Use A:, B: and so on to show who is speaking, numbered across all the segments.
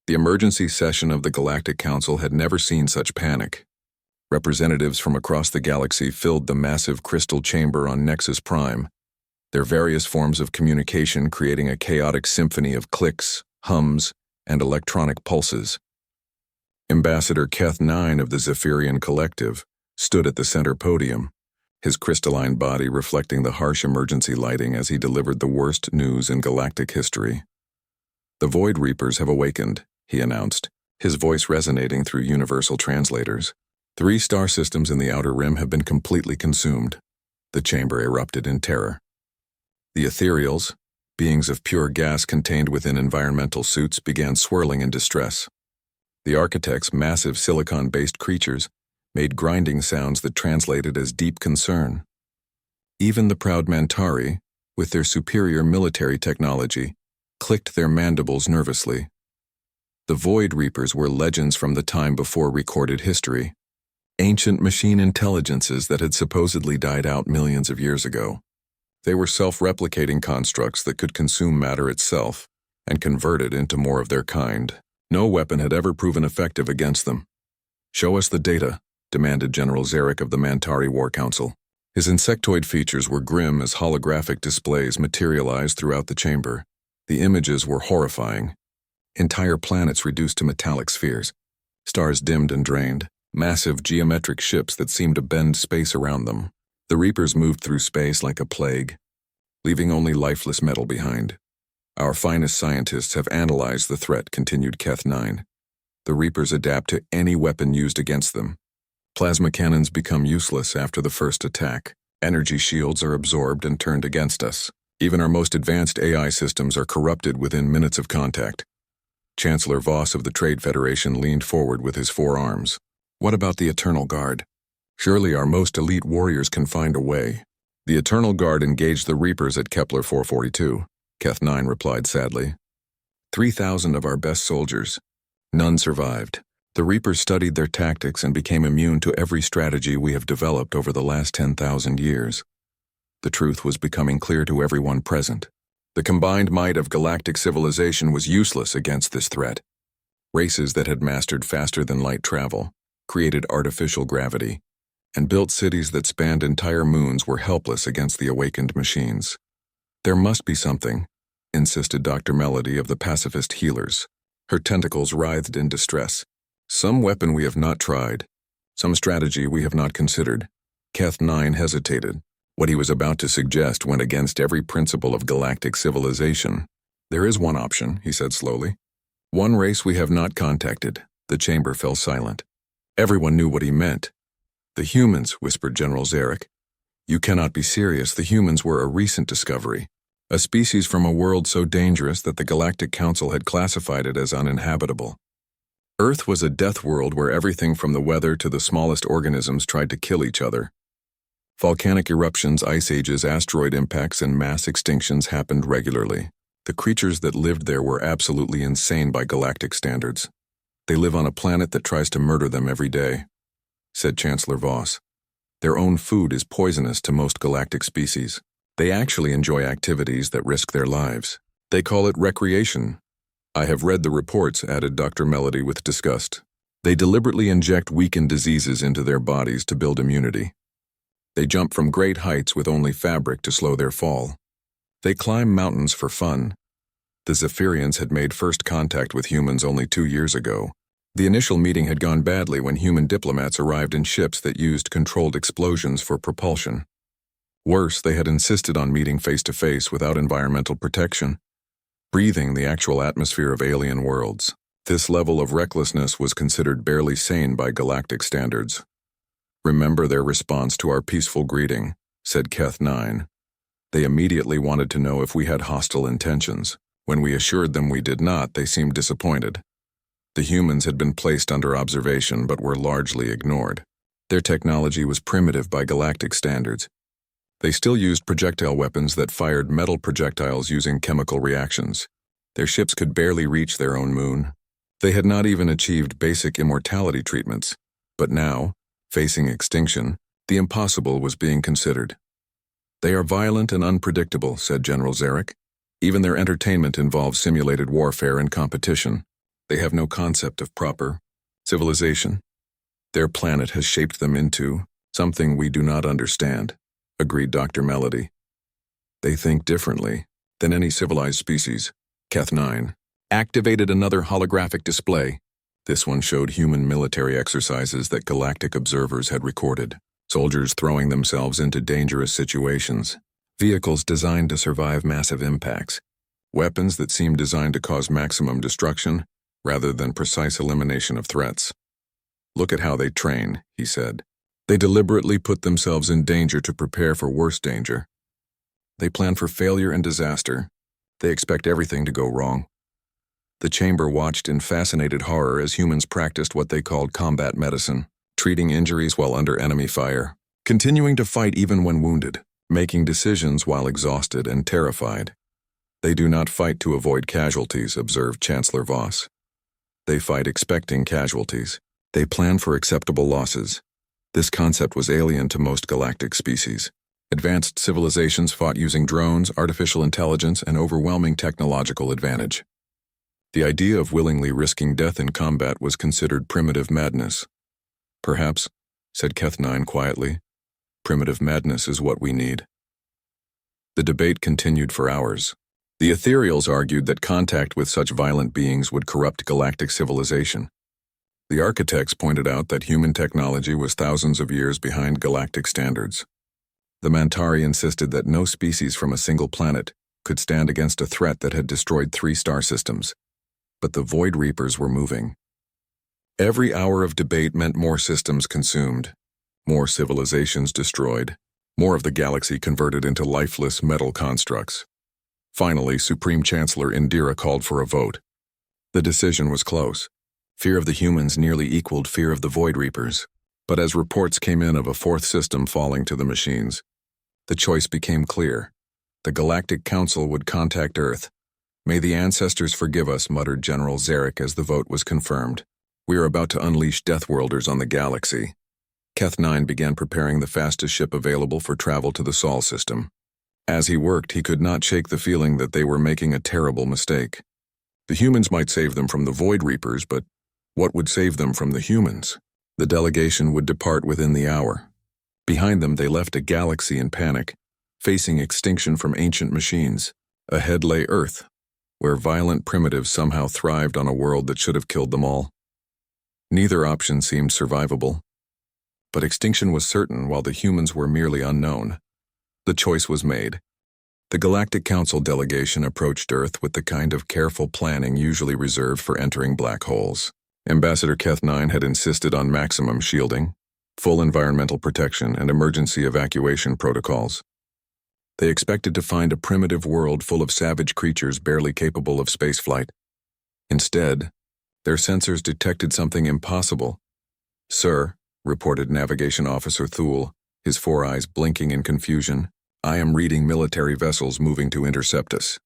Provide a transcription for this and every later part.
A: The emergency session of the Galactic Council had never seen such panic. Representatives from across the galaxy filled the massive crystal chamber on Nexus Prime, their various forms of communication creating a chaotic symphony of clicks, hums, and electronic pulses. Ambassador Keth 9 of the Zephyrian Collective stood at the center podium, his crystalline body reflecting the harsh emergency lighting as he delivered the worst news in galactic history. "The Void Reapers have awakened," he announced, his voice resonating through universal translators. 3 star systems in the Outer Rim have been completely consumed. The chamber erupted in terror. The ethereals, beings of pure gas contained within environmental suits, began swirling in distress. The architects, massive silicon-based creatures, made grinding sounds that translated as deep concern. Even the proud Mantari, with their superior military technology, clicked their mandibles nervously. The Void Reapers were legends from the time before recorded history, ancient machine intelligences that had supposedly died out millions of years ago. They were self-replicating constructs that could consume matter itself and convert it into more of their kind. No weapon had ever proven effective against them. "Show us the data," demanded General Zarek of the Mantari War Council. His insectoid features were grim as holographic displays materialized throughout the chamber. The images were horrifying. Entire planets reduced to metallic spheres, stars dimmed and drained, massive geometric ships that seemed to bend space around them. The Reapers moved through space like a plague, leaving only lifeless metal behind. "Our finest scientists have analyzed the threat," continued Keth 9. "The Reapers adapt to any weapon used against them. Plasma cannons become useless after the first attack. Energy shields are absorbed and turned against us. Even our most advanced AI systems are corrupted within minutes of contact." Chancellor Voss of the Trade Federation leaned forward with his 4 arms. "What about the Eternal Guard? Surely our most elite warriors can find a way." "The Eternal Guard engaged the Reapers at Kepler 442, Keth 9 replied sadly. 3,000 of our best soldiers. None survived. The Reapers studied their tactics and became immune to every strategy we have developed over the last 10,000 years. The truth was becoming clear to everyone present. The combined might of galactic civilization was useless against this threat. Races that had mastered faster-than-light travel, created artificial gravity, and built cities that spanned entire moons were helpless against the awakened machines. "There must be something," insisted Dr. Melody of the Pacifist Healers. Her tentacles writhed in distress. "Some weapon we have not tried. Some strategy we have not considered." Keth 9 hesitated. What he was about to suggest went against every principle of galactic civilization. "There is one option," he said slowly. "One race we have not contacted." The chamber fell silent. Everyone knew what he meant. "The humans," whispered General Zarek. "You cannot be serious. The humans were a recent discovery. A species from a world so dangerous that the Galactic Council had classified it as uninhabitable. Earth was a death world where everything from the weather to the smallest organisms tried to kill each other. Volcanic eruptions, ice ages, asteroid impacts, and mass extinctions happened regularly. The creatures that lived there were absolutely insane by galactic standards. They live on a planet that tries to murder them every day," said Chancellor Voss. "Their own food is poisonous to most galactic species. They actually enjoy activities that risk their lives. They call it recreation." "I have read the reports," added Dr. Melody with disgust. "They deliberately inject weakened diseases into their bodies to build immunity. They jump from great heights with only fabric to slow their fall. They climb mountains for fun." The Zephyrians had made first contact with humans only 2 years ago. The initial meeting had gone badly when human diplomats arrived in ships that used controlled explosions for propulsion. Worse, they had insisted on meeting face-to-face without environmental protection, breathing the actual atmosphere of alien worlds. This level of recklessness was considered barely sane by galactic standards. "Remember their response to our peaceful greeting," said Keth 9. "They immediately wanted to know if we had hostile intentions. When we assured them we did not, they seemed disappointed. The humans had been placed under observation but were largely ignored. Their technology was primitive by galactic standards. They still used projectile weapons that fired metal projectiles using chemical reactions. Their ships could barely reach their own moon. They had not even achieved basic immortality treatments. But now, facing extinction, the impossible was being considered. "They are violent and unpredictable," said General Zarek. "Even their entertainment involves simulated warfare and competition. They have no concept of proper civilization. Their planet has shaped them into something we do not understand, agreed Dr. Melody. They think differently than any civilized species. Keth 9 activated another holographic display. This one showed human military exercises that galactic observers had recorded. Soldiers throwing themselves into dangerous situations. Vehicles designed to survive massive impacts. Weapons that seemed designed to cause maximum destruction rather than precise elimination of threats. Look at how they train, he said. They deliberately put themselves in danger to prepare for worse danger. They plan for failure and disaster. They expect everything to go wrong. The chamber watched in fascinated horror as humans practiced what they called combat medicine, treating injuries while under enemy fire, continuing to fight even when wounded, making decisions while exhausted and terrified. They do not fight to avoid casualties, observed Chancellor Voss. They fight expecting casualties. They plan for acceptable losses. This concept was alien to most galactic species. Advanced civilizations fought using drones, artificial intelligence, and overwhelming technological advantage. The idea of willingly risking death in combat was considered primitive madness. Perhaps, said Keth 9 quietly, primitive madness is what we need. The debate continued for hours. The ethereals argued that contact with such violent beings would corrupt galactic civilization. The architects pointed out that human technology was thousands of years behind galactic standards. The Mantari insisted that no species from a single planet could stand against a threat that had destroyed 3 star systems. But the Void Reapers were moving. Every hour of debate meant more systems consumed, more civilizations destroyed, more of the galaxy converted into lifeless metal constructs. Finally, Supreme Chancellor Indira called for a vote. The decision was close. Fear of the humans nearly equaled fear of the Void Reapers. But as reports came in of a 4th system falling to the machines, the choice became clear. The Galactic Council would contact Earth. May the ancestors forgive us, muttered General Zarek as the vote was confirmed. We are about to unleash Deathworlders on the galaxy. Keth 9 began preparing the fastest ship available for travel to the Sol system. As he worked, he could not shake the feeling that they were making a terrible mistake. The humans might save them from the Void Reapers, but what would save them from the humans? The delegation would depart within the hour. Behind them, they left a galaxy in panic, facing extinction from ancient machines. Ahead lay Earth, where violent primitives somehow thrived on a world that should have killed them all. Neither option seemed survivable. But extinction was certain while the humans were merely unknown. The choice was made. The Galactic Council delegation approached Earth with the kind of careful planning usually reserved for entering black holes. Ambassador Keth 9 had insisted on maximum shielding, full environmental protection, and emergency evacuation protocols. They expected to find a primitive world full of savage creatures barely capable of spaceflight. Instead, their sensors detected something impossible. Sir, reported Navigation Officer Thule, his 4 eyes blinking in confusion, I am reading military vessels moving to intercept us.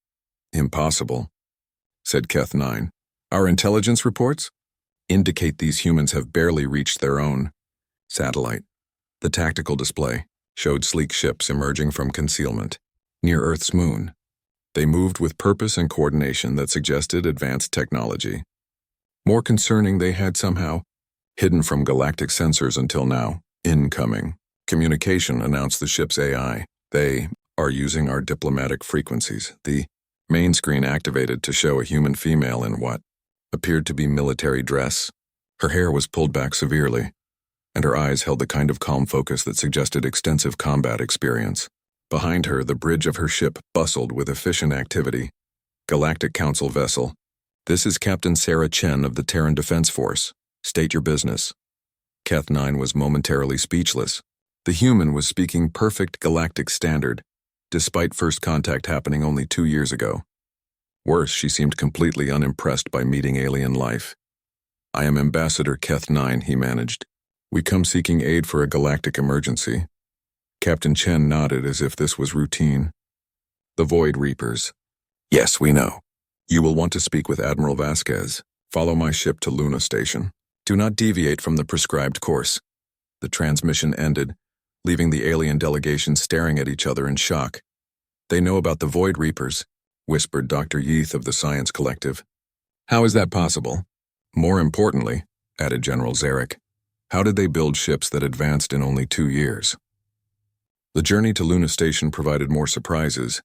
A: Impossible, said Keth 9. Our intelligence reports indicate these humans have barely reached their own satellite. The tactical display showed sleek ships emerging from concealment near Earth's moon. They moved with purpose and coordination that suggested advanced technology. More concerning, they had somehow hidden from galactic sensors until now. Incoming communication, announced the ship's AI. They are using our diplomatic frequencies. The main screen activated to show a human female in what appeared to be military dress. Her hair was pulled back severely, and her eyes held the kind of calm focus that suggested extensive combat experience. Behind her, the bridge of her ship bustled with efficient activity. Galactic Council vessel. This is Captain Sarah Chen of the Terran Defense Force. State your business. Keth 9 was momentarily speechless. The human was speaking perfect galactic standard, despite first contact happening only 2 years ago. Worse, she seemed completely unimpressed by meeting alien life. I am Ambassador Keth 9, he managed. We come seeking aid for a galactic emergency. Captain Chen nodded as if this was routine. The Void Reapers. Yes, we know. You will want to speak with Admiral Vasquez. Follow my ship to Luna Station. Do not deviate from the prescribed course. The transmission ended, leaving the alien delegation staring at each other in shock. They know about the Void Reapers, whispered Dr. Yeath of the Science Collective. How is that possible? More importantly, added General Zarek, how did they build ships that advanced in only 2 years? The journey to Luna Station provided more surprises.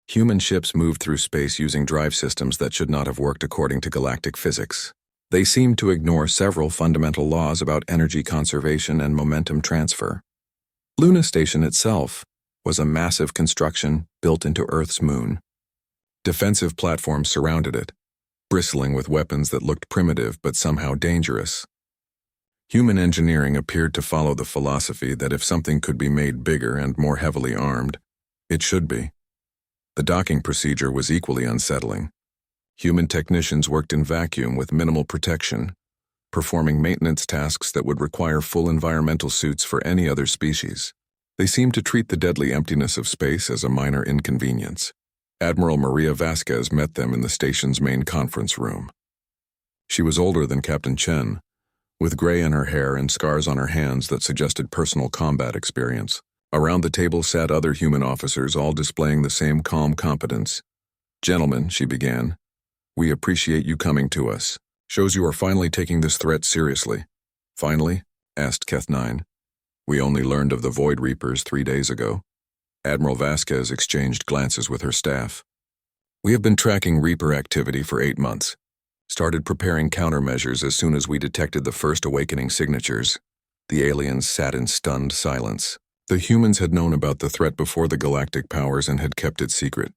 A: Human ships moved through space using drive systems that should not have worked according to galactic physics. They seemed to ignore several fundamental laws about energy conservation and momentum transfer. Luna Station itself was a massive construction built into Earth's moon. Defensive platforms surrounded it, bristling with weapons that looked primitive but somehow dangerous. Human engineering appeared to follow the philosophy that if something could be made bigger and more heavily armed, it should be. The docking procedure was equally unsettling. Human technicians worked in vacuum with minimal protection, performing maintenance tasks that would require full environmental suits for any other species. They seemed to treat the deadly emptiness of space as a minor inconvenience. Admiral Maria Vasquez met them in the station's main conference room. She was older than Captain Chen, with gray in her hair and scars on her hands that suggested personal combat experience. Around the table sat other human officers, all displaying the same calm competence. "Gentlemen," she began, "we appreciate you coming to us. Shows you are finally taking this threat seriously." "Finally?" asked Keth 9. "We only learned of the Void Reapers 3 days ago." Admiral Vasquez exchanged glances with her staff. "We have been tracking Reaper activity for 8 months. Started preparing countermeasures as soon as we detected the first awakening signatures." The aliens sat in stunned silence. The humans had known about the threat before the galactic powers and had kept it secret.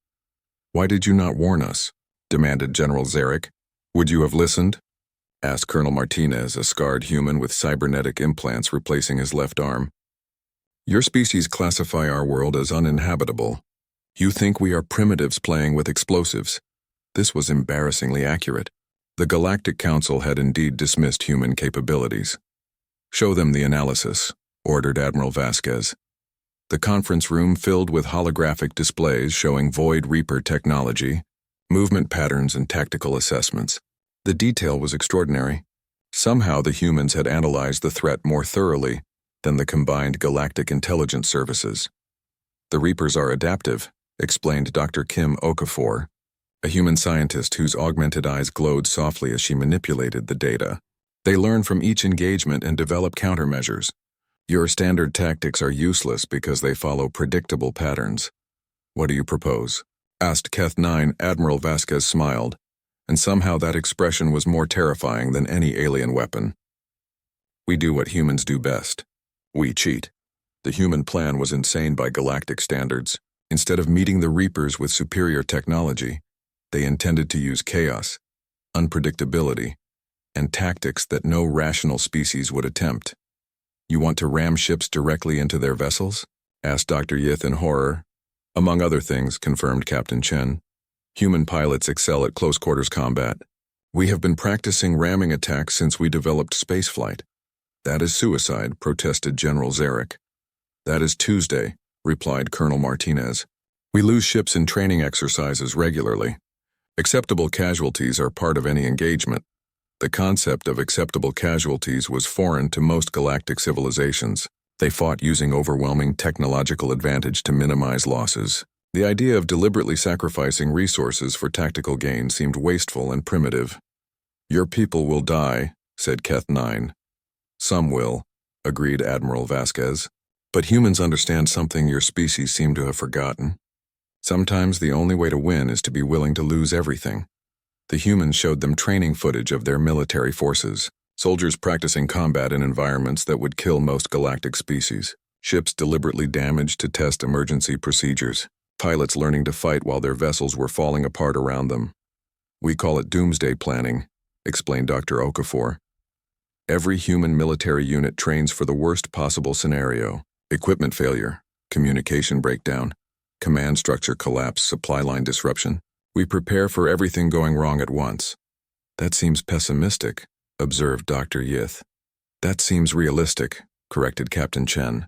A: "Why did you not warn us?" demanded General Zarek. "Would you have listened?" asked Colonel Martinez, a scarred human with cybernetic implants replacing his left arm. "Your species classify our world as uninhabitable. You think we are primitives playing with explosives." This was embarrassingly accurate. The Galactic Council had indeed dismissed human capabilities. "Show them the analysis," ordered Admiral Vasquez. The conference room filled with holographic displays showing Void Reaper technology, movement patterns, and tactical assessments. The detail was extraordinary. Somehow the humans had analyzed the threat more thoroughly than the combined galactic intelligence services. "The Reapers are adaptive," explained Dr. Kim Okafor, a human scientist whose augmented eyes glowed softly as she manipulated the data. "They learn from each engagement and develop countermeasures. Your standard tactics are useless because they follow predictable patterns." "What do you propose?" asked Keth 9. Admiral Vasquez smiled, and somehow that expression was more terrifying than any alien weapon. "We do what humans do best. We cheat." The human plan was insane by galactic standards. Instead of meeting the Reapers with superior technology, they intended to use chaos, unpredictability, and tactics that no rational species would attempt. "You want to ram ships directly into their vessels?" asked Dr. Yith in horror. "Among other things," confirmed Captain Chen. "Human pilots excel at close-quarters combat. We have been practicing ramming attacks since we developed spaceflight." "That is suicide," protested General Zarek. "That is Tuesday," replied Colonel Martinez. "We lose ships in training exercises regularly. Acceptable casualties are part of any engagement." The concept of acceptable casualties was foreign to most galactic civilizations. They fought using overwhelming technological advantage to minimize losses. The idea of deliberately sacrificing resources for tactical gain seemed wasteful and primitive. "Your people will die," said Keth 9. "Some will," agreed Admiral Vasquez. "But humans understand something your species seem to have forgotten. Sometimes the only way to win is to be willing to lose everything." The humans showed them training footage of their military forces, soldiers practicing combat in environments that would kill most galactic species, ships deliberately damaged to test emergency procedures, pilots learning to fight while their vessels were falling apart around them. "We call it doomsday planning," explained Dr. Okafor. "Every human military unit trains for the worst possible scenario: equipment failure, communication breakdown, command structure collapse, supply line disruption. We prepare for everything going wrong at once." "That seems pessimistic," observed Dr. Yith. "That seems realistic," corrected Captain Chen.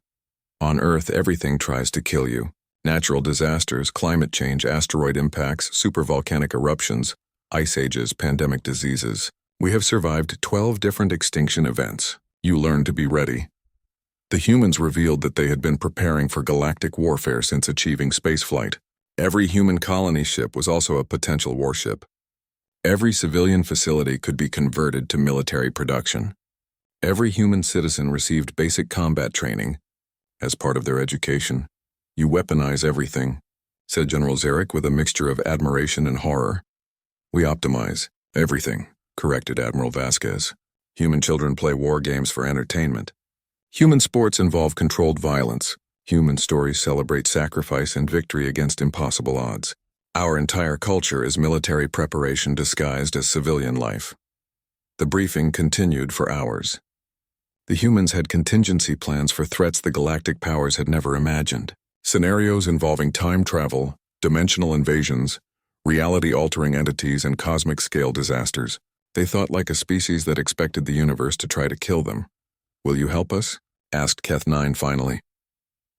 A: "On Earth, everything tries to kill you. Natural disasters, climate change, asteroid impacts, supervolcanic eruptions, ice ages, pandemic diseases. We have survived 12 different extinction events. You learn to be ready." The humans revealed that they had been preparing for galactic warfare since achieving spaceflight. Every human colony ship was also a potential warship. Every civilian facility could be converted to military production. Every human citizen received basic combat training as part of their education. You weaponize everything, said General Zarek with a mixture of admiration and horror. We optimize everything, corrected Admiral Vasquez. Human children play war games for entertainment. Human sports involve controlled violence. Human stories celebrate sacrifice and victory against impossible odds. Our entire culture is military preparation disguised as civilian life. The briefing continued for hours. The humans had contingency plans for threats the galactic powers had never imagined. Scenarios involving time travel, dimensional invasions, reality-altering entities, and cosmic-scale disasters. They thought like a species that expected the universe to try to kill them. Will you help us? Asked Keth 9 finally.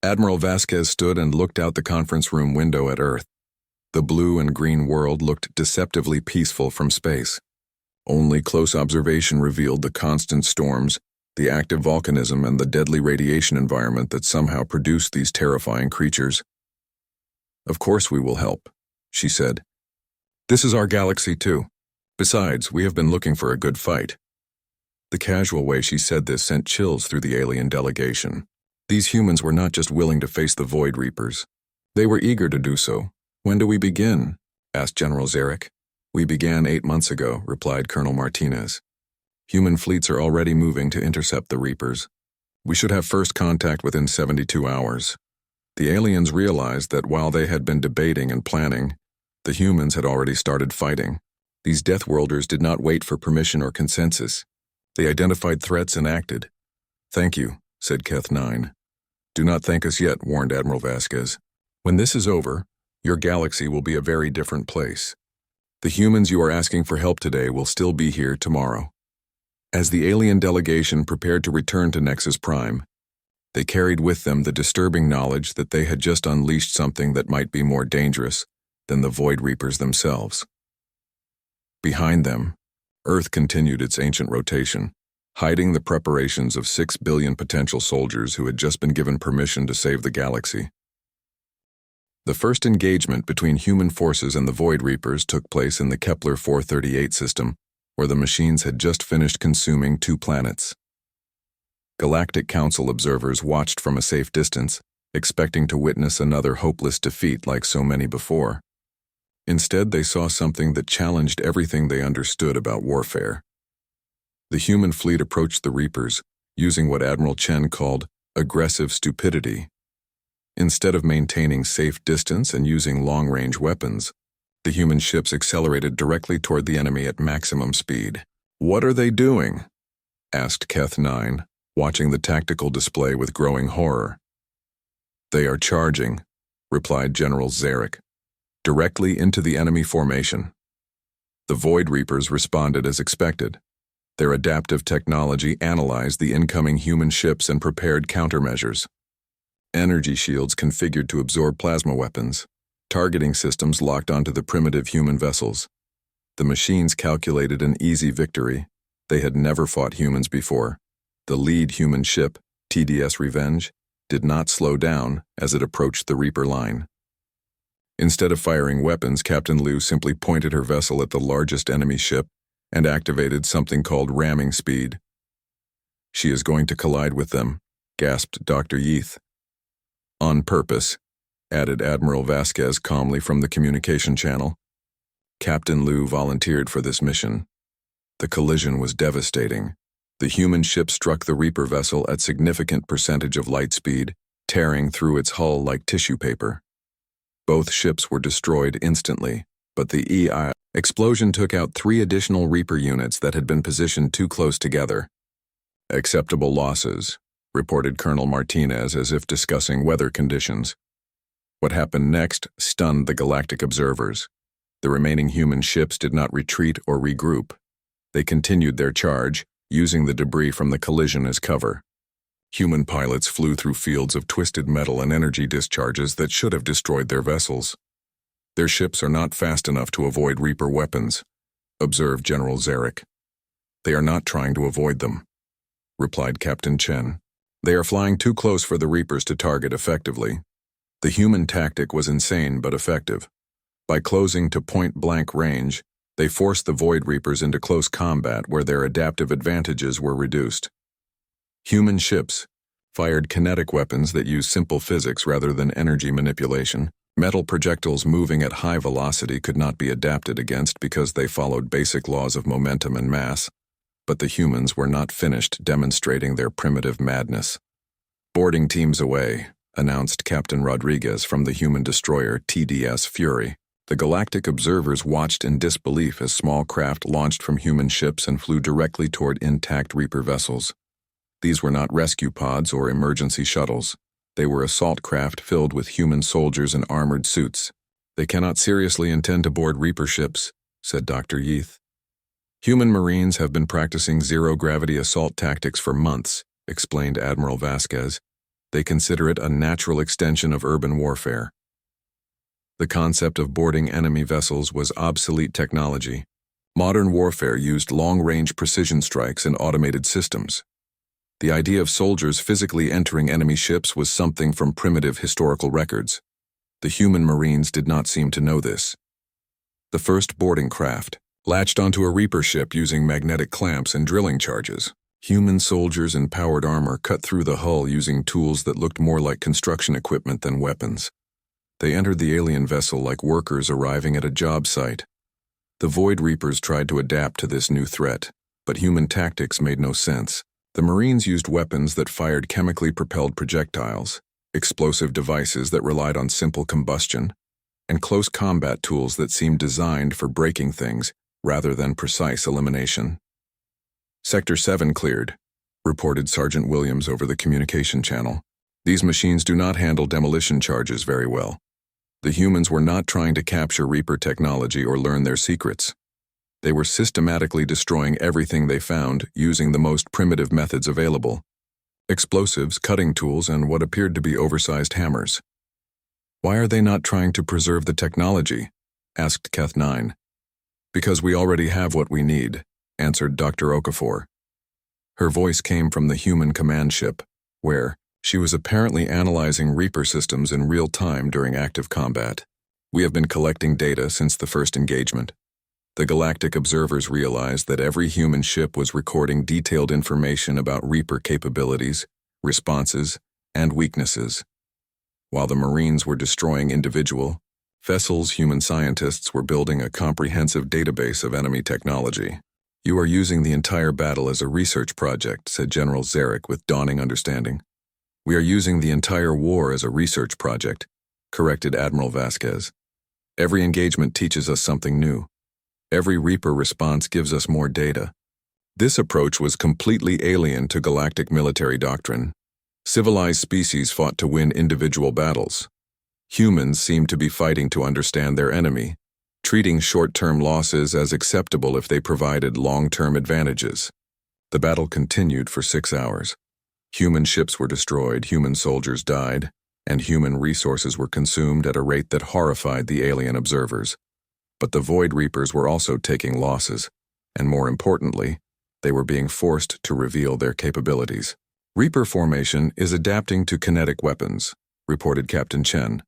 A: Admiral Vasquez stood and looked out the conference room window at Earth. The blue and green world looked deceptively peaceful from space. Only close observation revealed the constant storms, the active volcanism, and the deadly radiation environment that somehow produced these terrifying creatures. Of course we will help, she said. This is our galaxy too. Besides, we have been looking for a good fight. The casual way she said this sent chills through the alien delegation. These humans were not just willing to face the Void Reapers. They were eager to do so. When do we begin? Asked General Zarek. We began 8 months ago, replied Colonel Martinez. Human fleets are already moving to intercept the Reapers. We should have first contact within 72 hours. The aliens realized that while they had been debating and planning, the humans had already started fighting. These Deathworlders did not wait for permission or consensus. They identified threats and acted. Thank you, said Keth 9. Do not thank us yet, warned Admiral Vasquez. When this is over, your galaxy will be a very different place. The humans you are asking for help today will still be here tomorrow. As the alien delegation prepared to return to Nexus Prime, they carried with them the disturbing knowledge that they had just unleashed something that might be more dangerous than the Void Reapers themselves. Behind them, Earth continued its ancient rotation, hiding the preparations of 6 billion potential soldiers who had just been given permission to save the galaxy. The first engagement between human forces and the Void Reapers took place in the Kepler 438 system, where the machines had just finished consuming 2 planets. Galactic Council observers watched from a safe distance, expecting to witness another hopeless defeat like so many before. Instead, they saw something that challenged everything they understood about warfare. The human fleet approached the Reapers, using what Admiral Chen called aggressive stupidity. Instead of maintaining safe distance and using long-range weapons, the human ships accelerated directly toward the enemy at maximum speed. What are they doing? Asked Keth 9, watching the tactical display with growing horror. They are charging, replied General Zarek, directly into the enemy formation. The Void Reapers responded as expected. Their adaptive technology analyzed the incoming human ships and prepared countermeasures. Energy shields configured to absorb plasma weapons, targeting systems locked onto the primitive human vessels. The machines calculated an easy victory. They had never fought humans before. The lead human ship, TDS Revenge, did not slow down as it approached the Reaper line. Instead of firing weapons, Captain Liu simply pointed her vessel at the largest enemy ship and activated something called ramming speed. She is going to collide with them, gasped Dr. Yeath. On purpose, added Admiral Vasquez calmly from the communication channel. Captain Liu volunteered for this mission. The collision was devastating. The human ship struck the Reaper vessel at significant percentage of light speed, tearing through its hull like tissue paper. Both ships were destroyed instantly, but the EI explosion took out 3 additional Reaper units that had been positioned too close together. Acceptable losses, reported Colonel Martinez as if discussing weather conditions. What happened next stunned the galactic observers. The remaining human ships did not retreat or regroup. They continued their charge, using the debris from the collision as cover. Human pilots flew through fields of twisted metal and energy discharges that should have destroyed their vessels. Their ships are not fast enough to avoid Reaper weapons, observed General Zarek. They are not trying to avoid them, replied Captain Chen. They are flying too close for the Reapers to target effectively. The human tactic was insane but effective. By closing to point-blank range, They forced the Void Reapers into close combat where their adaptive advantages were reduced. Human ships fired kinetic weapons that used simple physics rather than energy manipulation. Metal projectiles moving at high velocity could not be adapted against because they followed basic laws of momentum and mass, but the humans were not finished demonstrating their primitive madness. "Boarding teams away," announced Captain Rodriguez from the human destroyer TDS Fury. The galactic observers watched in disbelief as small craft launched from human ships and flew directly toward intact Reaper vessels. These were not rescue pods or emergency shuttles. They were assault craft filled with human soldiers in armored suits. "They cannot seriously intend to board Reaper ships," said Dr. Yeath. "Human Marines have been practicing zero-gravity assault tactics for months," explained Admiral Vasquez. "They consider it a natural extension of urban warfare." The concept of boarding enemy vessels was obsolete technology. Modern warfare used long-range precision strikes and automated systems. The idea of soldiers physically entering enemy ships was something from primitive historical records. The human Marines did not seem to know this. The first boarding craft latched onto a Reaper ship using magnetic clamps and drilling charges. Human soldiers in powered armor cut through the hull using tools that looked more like construction equipment than weapons. They entered the alien vessel like workers arriving at a job site. The Void Reapers tried to adapt to this new threat, but human tactics made no sense. The Marines used weapons that fired chemically propelled projectiles, explosive devices that relied on simple combustion, and close combat tools that seemed designed for breaking things rather than precise elimination. "Sector 7 cleared," reported Sergeant Williams over the communication channel. "These machines do not handle demolition charges very well. The humans were not trying to capture Reaper technology or learn their secrets. They were systematically destroying everything they found using the most primitive methods available: explosives, cutting tools, and what appeared to be oversized hammers." "Why are they not trying to preserve the technology?" asked Keth 9. "Because we already have what we need," answered Dr. Okafor. Her voice came from the human command ship, where she was apparently analyzing Reaper systems in real time during active combat. "We have been collecting data since the first engagement. The galactic observers realized that every human ship was recording detailed information about Reaper capabilities, responses, and weaknesses. While the Marines were destroying individual vessels, human scientists were building a comprehensive database of enemy technology." "You are using the entire battle as a research project," said General Zarek with dawning understanding. "We are using the entire war as a research project," corrected Admiral Vasquez. "Every engagement teaches us something new. Every Reaper response gives us more data." This approach was completely alien to galactic military doctrine. Civilized species fought to win individual battles. Humans seemed to be fighting to understand their enemy, treating short-term losses as acceptable if they provided long-term advantages. The battle continued for 6 hours. Human ships were destroyed, human soldiers died, and human resources were consumed at a rate that horrified the alien observers. But the Void Reapers were also taking losses, and more importantly, they were being forced to reveal their capabilities. "Reaper formation is adapting to kinetic weapons," reported Captain Chen.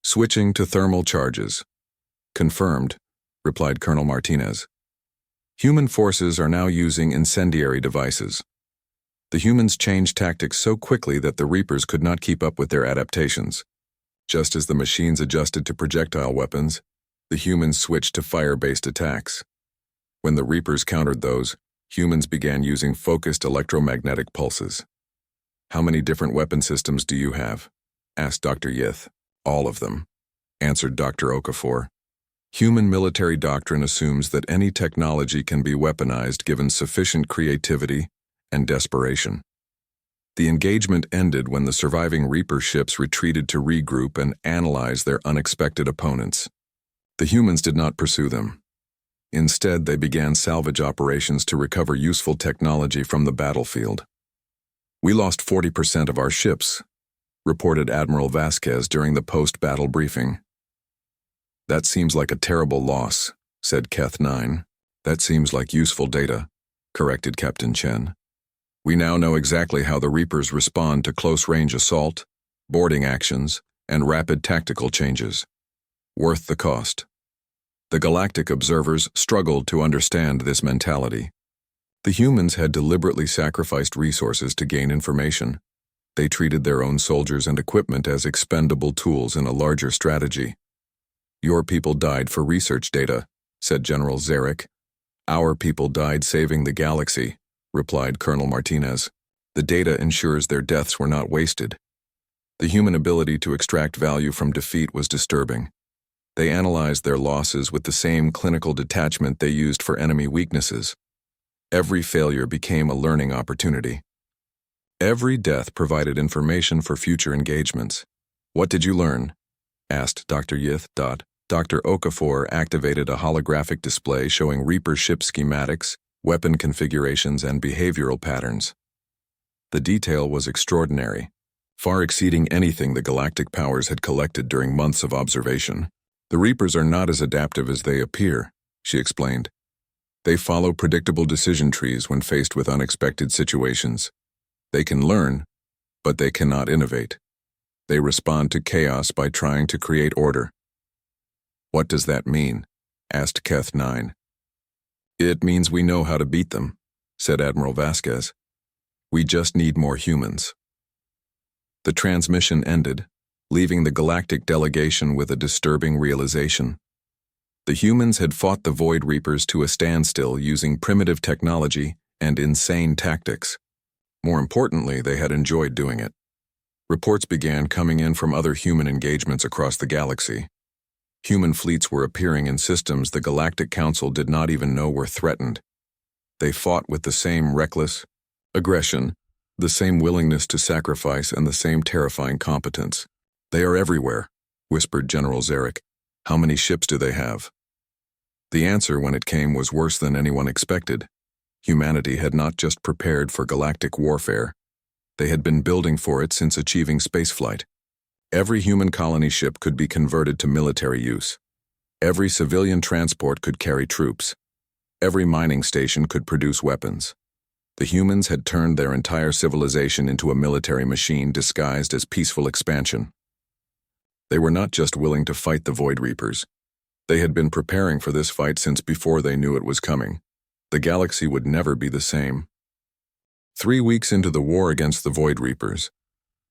A: "Switching to thermal charges." "Confirmed," replied Colonel Martinez. "Human forces are now using incendiary devices." The humans changed tactics so quickly that the Reapers could not keep up with their adaptations. Just as the machines adjusted to projectile weapons, the humans switched to fire-based attacks. When the Reapers countered those, humans began using focused electromagnetic pulses. "How many different weapon systems do you have?" asked Dr. Yith. "All of them," answered Dr. Okafor. "Human military doctrine assumes that any technology can be weaponized given sufficient creativity and desperation." The engagement ended when the surviving Reaper ships retreated to regroup and analyze their unexpected opponents. The humans did not pursue them. Instead, they began salvage operations to recover useful technology from the battlefield. "We lost 40% of our ships," reported Admiral Vasquez during the post-battle briefing. "That seems like a terrible loss," said Keth 9. "That seems like useful data," corrected Captain Chen. "We now know exactly how the Reapers respond to close-range assault, boarding actions, and rapid tactical changes. Worth the cost." The galactic observers struggled to understand this mentality. The humans had deliberately sacrificed resources to gain information. They treated their own soldiers and equipment as expendable tools in a larger strategy. "Your people died for research data," said General Zarek. "Our people died saving the galaxy," replied Colonel Martinez. "The data ensures their deaths were not wasted." The human ability to extract value from defeat was disturbing. They analyzed their losses with the same clinical detachment they used for enemy weaknesses. Every failure became a learning opportunity. Every death provided information for future engagements. "What did you learn?" asked Dr. Yith. Dr. Okafor activated a holographic display showing Reaper ship schematics, weapon configurations, and behavioral patterns. The detail was extraordinary, far exceeding anything the galactic powers had collected during months of observation. "The Reapers are not as adaptive as they appear," she explained. "They follow predictable decision trees when faced with unexpected situations. They can learn, but they cannot innovate. They respond to chaos by trying to create order." "What does that mean?" asked Keth 9. "It means we know how to beat them," said Admiral Vasquez. "We just need more humans." The transmission ended, leaving the galactic delegation with a disturbing realization. The humans had fought the Void Reapers to a standstill using primitive technology and insane tactics. More importantly, they had enjoyed doing it. Reports began coming in from other human engagements across the galaxy. Human fleets were appearing in systems the Galactic Council did not even know were threatened. They fought with the same reckless aggression, the same willingness to sacrifice, and the same terrifying competence. "They are everywhere," whispered General Zarek. "How many ships do they have?" The answer, when it came, was worse than anyone expected. Humanity had not just prepared for galactic warfare. They had been building for it since achieving spaceflight. Every human colony ship could be converted to military use. Every civilian transport could carry troops. Every mining station could produce weapons. The humans had turned their entire civilization into a military machine disguised as peaceful expansion. They were not just willing to fight the Void Reapers. They had been preparing for this fight since before they knew it was coming. The galaxy would never be the same. 3 weeks into the war against the Void Reapers,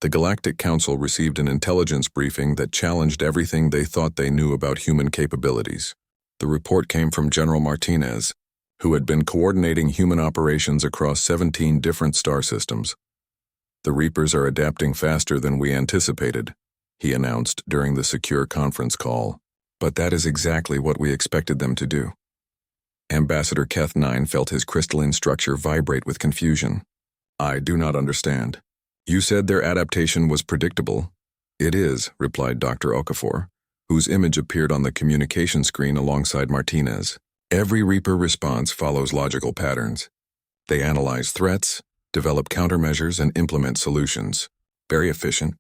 A: the Galactic Council received an intelligence briefing that challenged everything they thought they knew about human capabilities. The report came from General Martinez, who had been coordinating human operations across 17 different star systems. "The Reapers are adapting faster than we anticipated," he announced during the secure conference call. "But that is exactly what we expected them to do." Ambassador Keth 9 felt his crystalline structure vibrate with confusion. "I do not understand. You said their adaptation was predictable." "It is," replied Dr. Okafor, whose image appeared on the communication screen alongside Martinez. "Every Reaper response follows logical patterns. They analyze threats, develop countermeasures, and implement solutions. Very efficient,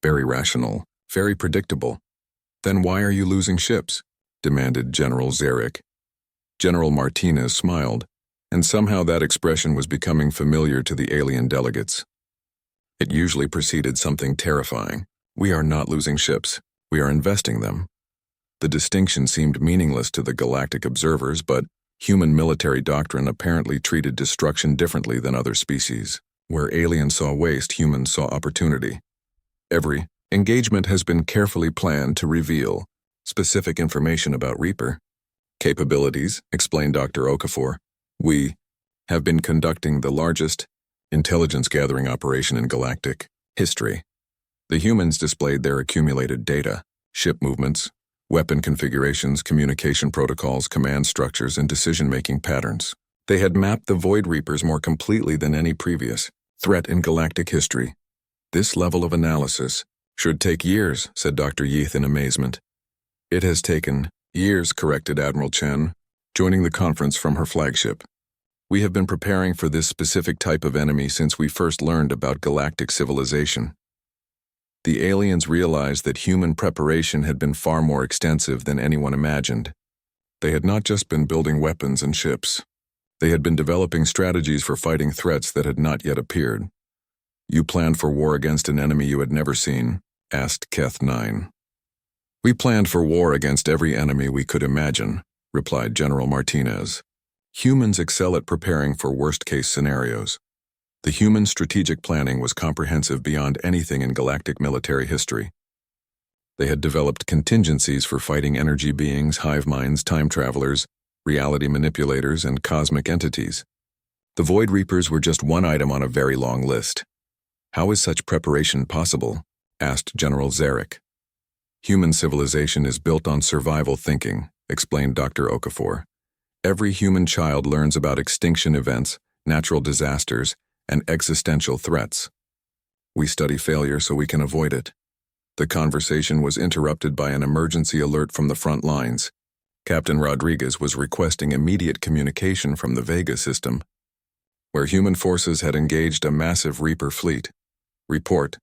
A: very rational, very predictable." "Then why are you losing ships?" demanded General Zarek. General Martinez smiled, and somehow that expression was becoming familiar to the alien delegates. It usually preceded something terrifying. "We are not losing ships. We are investing them." The distinction seemed meaningless to the galactic observers, but human military doctrine apparently treated destruction differently than other species. Where aliens saw waste, humans saw opportunity. "Every engagement has been carefully planned to reveal specific information about Reaper capabilities," explained Dr. Okafor. "We have been conducting the largest intelligence-gathering operation in galactic history." The humans displayed their accumulated data, ship movements, weapon configurations, communication protocols, command structures, and decision-making patterns. They had mapped the Void Reapers more completely than any previous threat in galactic history. "This level of analysis should take years," said Dr. Yeath in amazement. "It has taken years," corrected Admiral Chen, joining the conference from her flagship. "We have been preparing for this specific type of enemy since we first learned about galactic civilization." The aliens realized that human preparation had been far more extensive than anyone imagined. They had not just been building weapons and ships. They had been developing strategies for fighting threats that had not yet appeared. "You planned for war against an enemy you had never seen?" asked Keth 9. We planned for war against every enemy we could imagine, replied General Martinez. Humans excel at preparing for worst-case scenarios. The human strategic planning was comprehensive beyond anything in galactic military history. They had developed contingencies for fighting energy beings, hive minds, time travelers, reality manipulators, and cosmic entities. The Void Reapers were just one item on a very long list. How is such preparation possible? Asked General Zarek. Human civilization is built on survival thinking, explained Dr. Okafor. Every human child learns about extinction events, natural disasters, and existential threats. We study failure so we can avoid it. The conversation was interrupted by an emergency alert from the front lines. Captain Rodriguez was requesting immediate communication from the Vega system, where human forces had engaged a massive Reaper fleet. Report.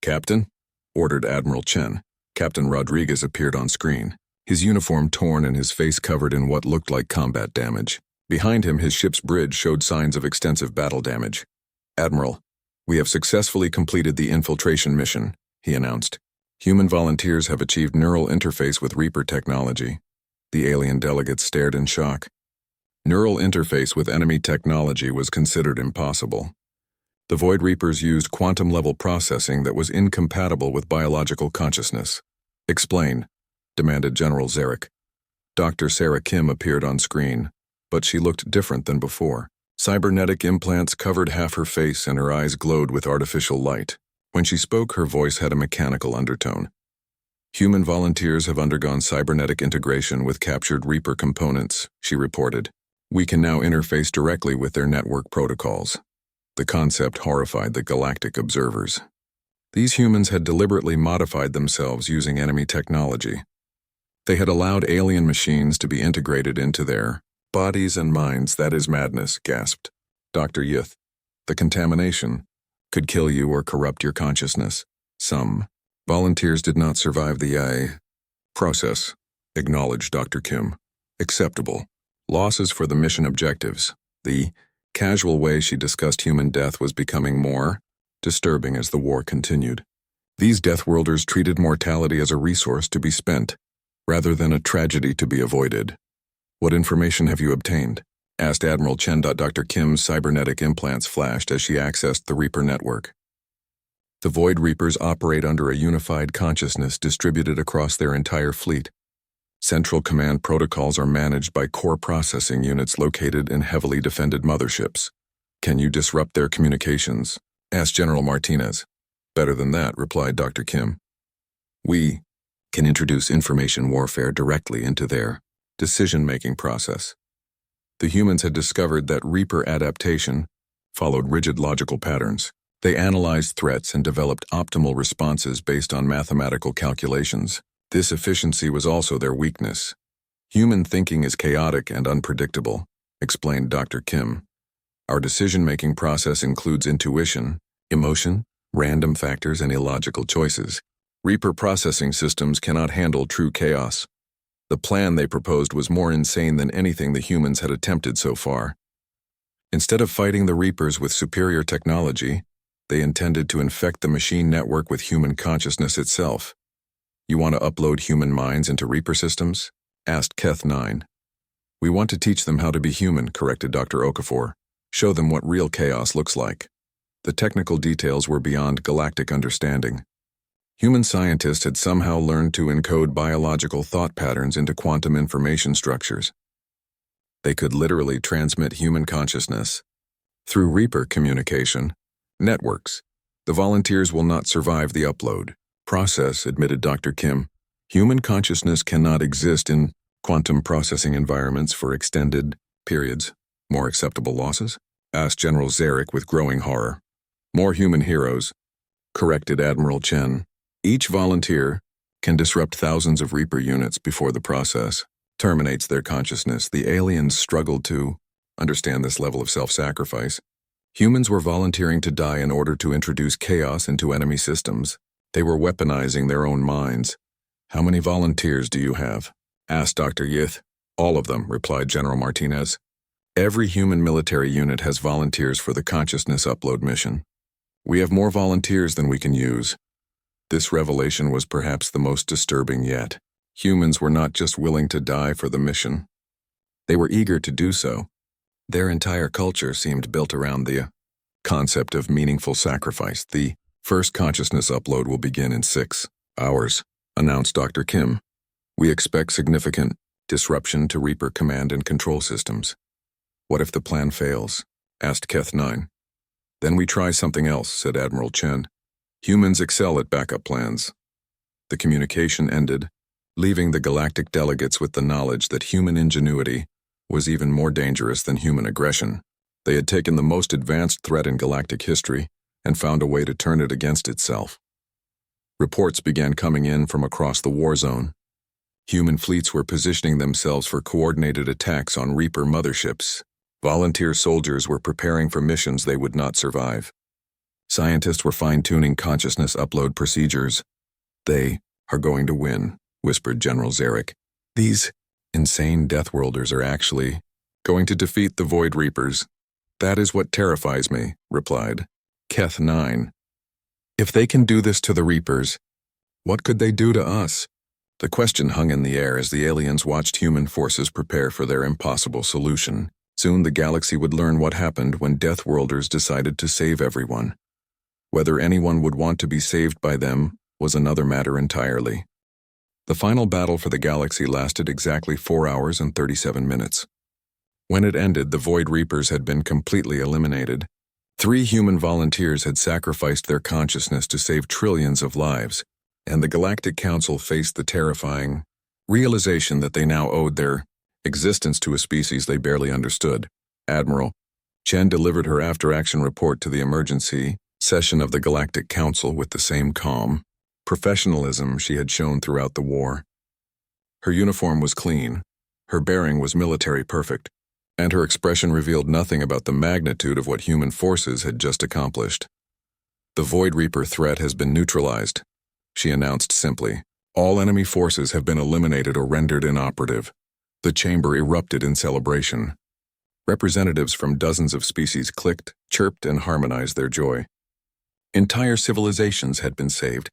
A: Captain? Ordered Admiral Chen. Captain Rodriguez appeared on screen, his uniform torn and his face covered in what looked like combat damage. Behind him, his ship's bridge showed signs of extensive battle damage. Admiral, we have successfully completed the infiltration mission, he announced. Human volunteers have achieved neural interface with Reaper technology. The alien delegates stared in shock. Neural interface with enemy technology was considered impossible. The Void Reapers used quantum-level processing that was incompatible with biological consciousness. Explain, demanded General Zarek. Dr. Sarah Kim appeared on screen, but she looked different than before. Cybernetic implants covered half her face and her eyes glowed with artificial light. When she spoke, her voice had a mechanical undertone. Human volunteers have undergone cybernetic integration with captured Reaper components, she reported. We can now interface directly with their network protocols. The concept horrified the galactic observers. These humans had deliberately modified themselves using enemy technology. They had allowed alien machines to be integrated into their bodies and minds. That is madness, gasped Dr. Yith. The contamination could kill you or corrupt your consciousness. Some volunteers did not survive the AI process, acknowledged Dr. Kim. Acceptable. Losses for the mission objectives. The casual way she discussed human death was becoming more disturbing as the war continued. These Deathworlders treated mortality as a resource to be spent, rather than a tragedy to be avoided. What information have you obtained? Asked Admiral Chen. Dr. Kim's cybernetic implants flashed as she accessed the Reaper network. The Void Reapers operate under a unified consciousness distributed across their entire fleet. Central command protocols are managed by core processing units located in heavily defended motherships. Can you disrupt their communications? Asked General Martinez. Better than that, replied Dr. Kim. We can introduce information warfare directly into their decision-making process. The humans had discovered that Reaper adaptation followed rigid logical patterns. They analyzed threats and developed optimal responses based on mathematical calculations. This efficiency was also their weakness. Human thinking is chaotic and unpredictable, explained Dr. Kim. Our decision-making process includes intuition, emotion, random factors, and illogical choices. Reaper processing systems cannot handle true chaos. The plan they proposed was more insane than anything the humans had attempted so far. Instead of fighting the Reapers with superior technology, they intended to infect the machine network with human consciousness itself. You want to upload human minds into Reaper systems? Asked Keth 9. We want to teach them how to be human, corrected Dr. Okafor. Show them what real chaos looks like. The technical details were beyond galactic understanding. Human scientists had somehow learned to encode biological thought patterns into quantum information structures. They could literally transmit human consciousness through Reaper communication networks. The volunteers will not survive the upload process, admitted Dr. Kim. Human consciousness cannot exist in quantum processing environments for extended periods. More acceptable losses? Asked General Zarek with growing horror. More human heroes, corrected Admiral Chen. Each volunteer can disrupt thousands of Reaper units before the process terminates their consciousness. The aliens struggled to understand this level of self-sacrifice. Humans were volunteering to die in order to introduce chaos into enemy systems. They were weaponizing their own minds. How many volunteers do you have? Asked Dr. Yith. All of them, replied General Martinez. Every human military unit has volunteers for the consciousness upload mission. We have more volunteers than we can use. This revelation was perhaps the most disturbing yet. Humans were not just willing to die for the mission. They were eager to do so. Their entire culture seemed built around the concept of meaningful sacrifice. The first consciousness upload will begin in 6 hours, announced Dr. Kim. We expect significant disruption to Reaper command and control systems. What if the plan fails? Asked Keth 9. Then we try something else, said Admiral Chen. Humans excel at backup plans. The communication ended, leaving the galactic delegates with the knowledge that human ingenuity was even more dangerous than human aggression. They had taken the most advanced threat in galactic history and found a way to turn it against itself. Reports began coming in from across the war zone. Human fleets were positioning themselves for coordinated attacks on Reaper motherships. Volunteer soldiers were preparing for missions they would not survive. Scientists were fine-tuning consciousness upload procedures. They are going to win, whispered General Zarek. These insane Deathworlders are actually going to defeat the Void Reapers. That is what terrifies me, replied Keth 9. If they can do this to the Reapers, what could they do to us? The question hung in the air as the aliens watched human forces prepare for their impossible solution. Soon the galaxy would learn what happened when Deathworlders decided to save everyone. Whether anyone would want to be saved by them was another matter entirely. The final battle for the galaxy lasted exactly 4 hours and 37 minutes. When it ended, the Void Reapers had been completely eliminated. 3 human volunteers had sacrificed their consciousness to save trillions of lives, and the Galactic Council faced the terrifying realization that they now owed their existence to a species they barely understood. Admiral Chen delivered her after-action report to the emergency session of the Galactic Council with the same calm professionalism she had shown throughout the war. Her uniform was clean, her bearing was military perfect, and her expression revealed nothing about the magnitude of what human forces had just accomplished. The Void Reaper threat has been neutralized, she announced simply. All enemy forces have been eliminated or rendered inoperative. The chamber erupted in celebration. Representatives from dozens of species clicked, chirped, and harmonized their joy. Entire civilizations had been saved.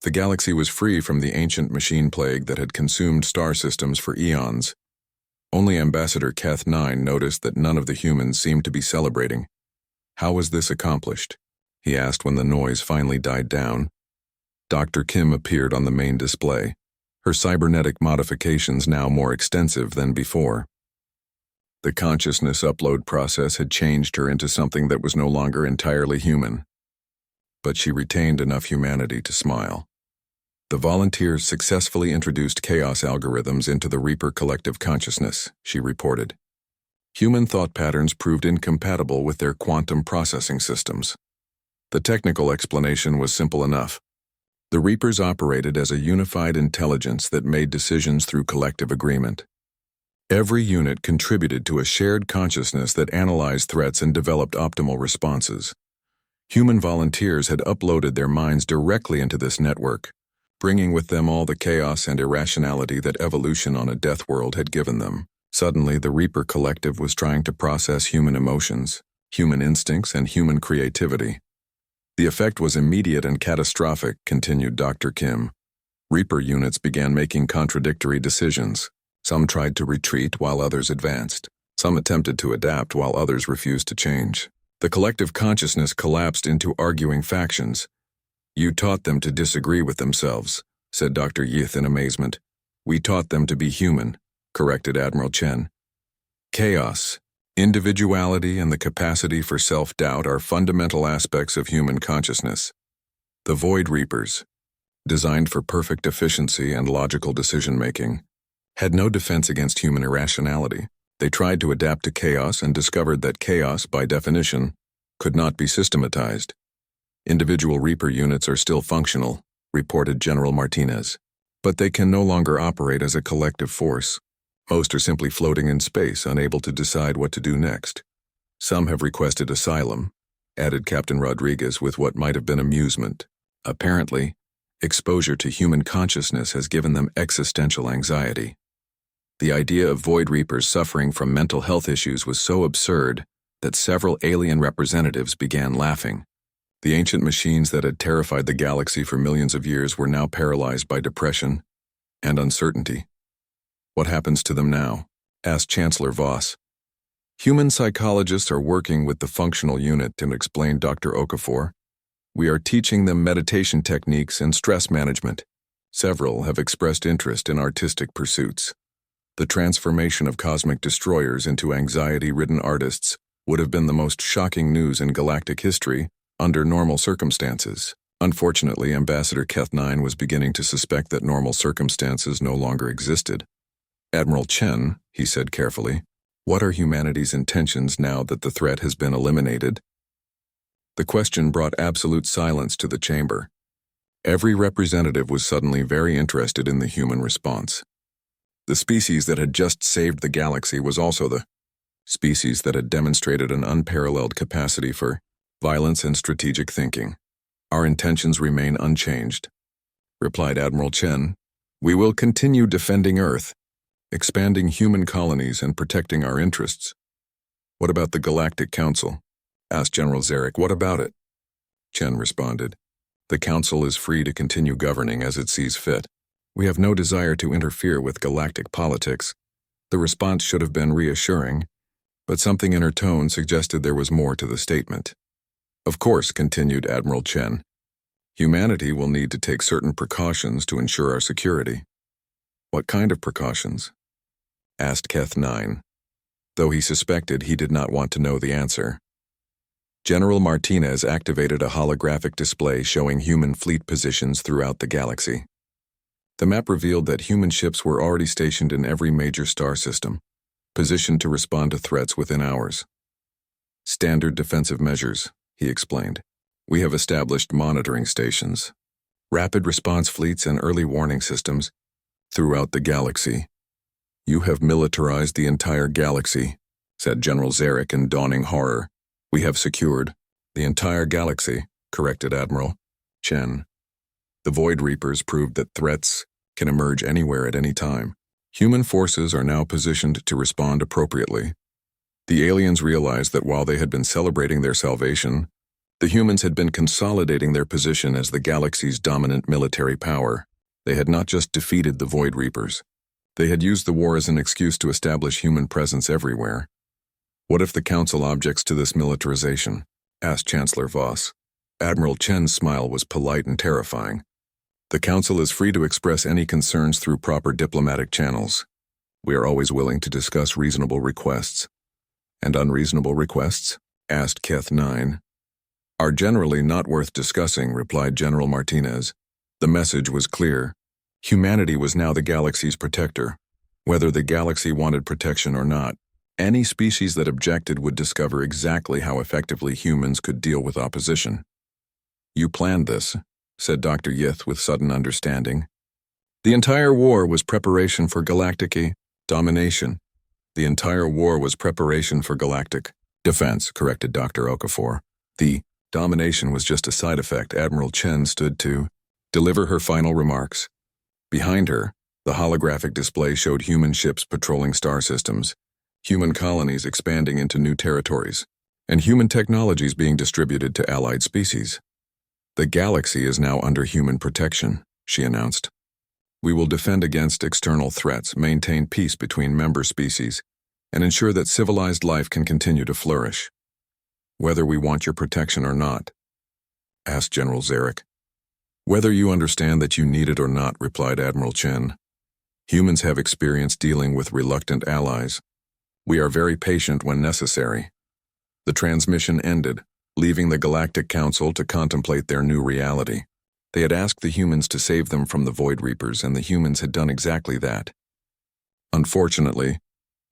A: The galaxy was free from the ancient machine plague that had consumed star systems for eons. Only Ambassador Keth 9 noticed that none of the humans seemed to be celebrating. How was this accomplished? He asked when the noise finally died down. Dr. Kim appeared on the main display, her cybernetic modifications now more extensive than before. The consciousness upload process had changed her into something that was no longer entirely human. But she retained enough humanity to smile. The volunteers successfully introduced chaos algorithms into the Reaper collective consciousness, she reported. Human thought patterns proved incompatible with their quantum processing systems. The technical explanation was simple enough. The Reapers operated as a unified intelligence that made decisions through collective agreement. Every unit contributed to a shared consciousness that analyzed threats and developed optimal responses. Human volunteers had uploaded their minds directly into this network, bringing with them all the chaos and irrationality that evolution on a death world had given them. Suddenly, the Reaper collective was trying to process human emotions, human instincts, and human creativity. The effect was immediate and catastrophic, continued Dr. Kim. Reaper units began making contradictory decisions. Some tried to retreat while others advanced. Some attempted to adapt while others refused to change. The collective consciousness collapsed into arguing factions. You taught them to disagree with themselves, said Dr. Yith in amazement. We taught them to be human, corrected Admiral Chen. Chaos, individuality, and the capacity for self-doubt are fundamental aspects of human consciousness. The Void Reapers, designed for perfect efficiency and logical decision-making, had no defense against human irrationality. They tried to adapt to chaos and discovered that chaos, by definition, could not be systematized. Individual Reaper units are still functional, reported General Martinez, but they can no longer operate as a collective force. Most are simply floating in space, unable to decide what to do next. Some have requested asylum, added Captain Rodriguez with what might have been amusement. Apparently, exposure to human consciousness has given them existential anxiety. The idea of Void Reapers suffering from mental health issues was so absurd that several alien representatives began laughing. The ancient machines that had terrified the galaxy for millions of years were now paralyzed by depression and uncertainty. What happens to them now? Asked Chancellor Voss. Human psychologists are working with the functional unit, explained Dr. Okafor. We are teaching them meditation techniques and stress management. Several have expressed interest in artistic pursuits. The transformation of cosmic destroyers into anxiety-ridden artists would have been the most shocking news in galactic history under normal circumstances. Unfortunately, Ambassador Keth-9 was beginning to suspect that normal circumstances no longer existed. Admiral Chen, he said carefully, what are humanity's intentions now that the threat has been eliminated? The question brought absolute silence to the chamber. Every representative was suddenly very interested in the human response. The species that had just saved the galaxy was also the species that had demonstrated an unparalleled capacity for violence and strategic thinking. Our intentions remain unchanged, replied Admiral Chen. We will continue defending Earth, expanding human colonies and protecting our interests. What about the Galactic Council? Asked General Zarek. What about it? Chen responded. The Council is free to continue governing as it sees fit. We have no desire to interfere with galactic politics. The response should have been reassuring, but something in her tone suggested there was more to the statement. Of course, continued Admiral Chen, humanity will need to take certain precautions to ensure our security. What kind of precautions? Asked Keth-9, though he suspected he did not want to know the answer. General Martinez activated a holographic display showing human fleet positions throughout the galaxy. The map revealed that human ships were already stationed in every major star system, positioned to respond to threats within hours. Standard defensive measures, he explained. We have established monitoring stations, rapid response fleets, and early warning systems throughout the galaxy. You have militarized the entire galaxy, said General Zarek in dawning horror. We have secured the entire galaxy, corrected Admiral Chen. The Void Reapers proved that threats can emerge anywhere at any time. Human forces are now positioned to respond appropriately. The aliens realized that while they had been celebrating their salvation, the humans had been consolidating their position as the galaxy's dominant military power. They had not just defeated the Void Reapers. They had used the war as an excuse to establish human presence everywhere. What if the Council objects to this militarization? Asked Chancellor Voss. Admiral Chen's smile was polite and terrifying. The Council is free to express any concerns through proper diplomatic channels. We are always willing to discuss reasonable requests. And unreasonable requests? Asked Keth-9. Are generally not worth discussing, replied General Martinez. The message was clear. Humanity was now the galaxy's protector. Whether the galaxy wanted protection or not, any species that objected would discover exactly how effectively humans could deal with opposition. You planned this, said Dr. Yith with sudden understanding. The entire war was preparation for galactic domination. The entire war was preparation for galactic defense, corrected Dr. Okafor. The domination was just a side effect. Admiral Chen stood to deliver her final remarks. Behind her, the holographic display showed human ships patrolling star systems, human colonies expanding into new territories, and human technologies being distributed to allied species. The galaxy is now under human protection, she announced. We will defend against external threats, maintain peace between member species, and ensure that civilized life can continue to flourish. Whether we want your protection or not, asked General Zarek. Whether you understand that you need it or not, replied Admiral Chen. Humans have experience dealing with reluctant allies. We are very patient when necessary. The transmission ended, leaving the Galactic Council to contemplate their new reality. They had asked the humans to save them from the Void Reapers, and the humans had done exactly that. Unfortunately,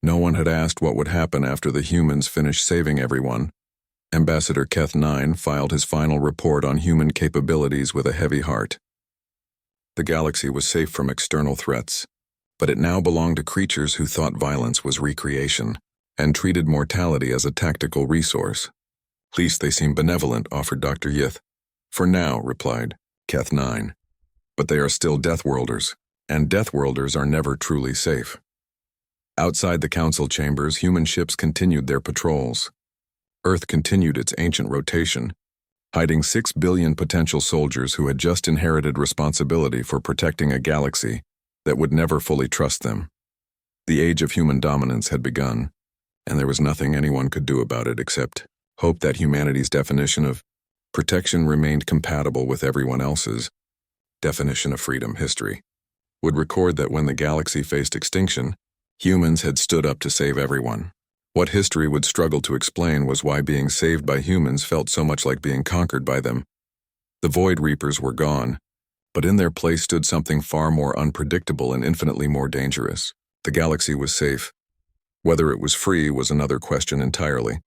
A: no one had asked what would happen after the humans finished saving everyone. Ambassador Keth-9 filed his final report on human capabilities with a heavy heart. The galaxy was safe from external threats, but it now belonged to creatures who thought violence was recreation and treated mortality as a tactical resource. At least they seem benevolent, offered Dr. Yith. For now, replied Keth-9. But they are still Deathworlders, and Deathworlders are never truly safe. Outside the council chambers, human ships continued their patrols. Earth continued its ancient rotation, hiding 6 billion potential soldiers who had just inherited responsibility for protecting a galaxy that would never fully trust them. The age of human dominance had begun, and there was nothing anyone could do about it except hope that humanity's definition of protection remained compatible with everyone else's definition of freedom. History would record that when the galaxy faced extinction, humans had stood up to save everyone. What history would struggle to explain was why being saved by humans felt so much like being conquered by them. The Void Reapers were gone, but in their place stood something far more unpredictable and infinitely more dangerous. The galaxy was safe. Whether it was free was another question entirely.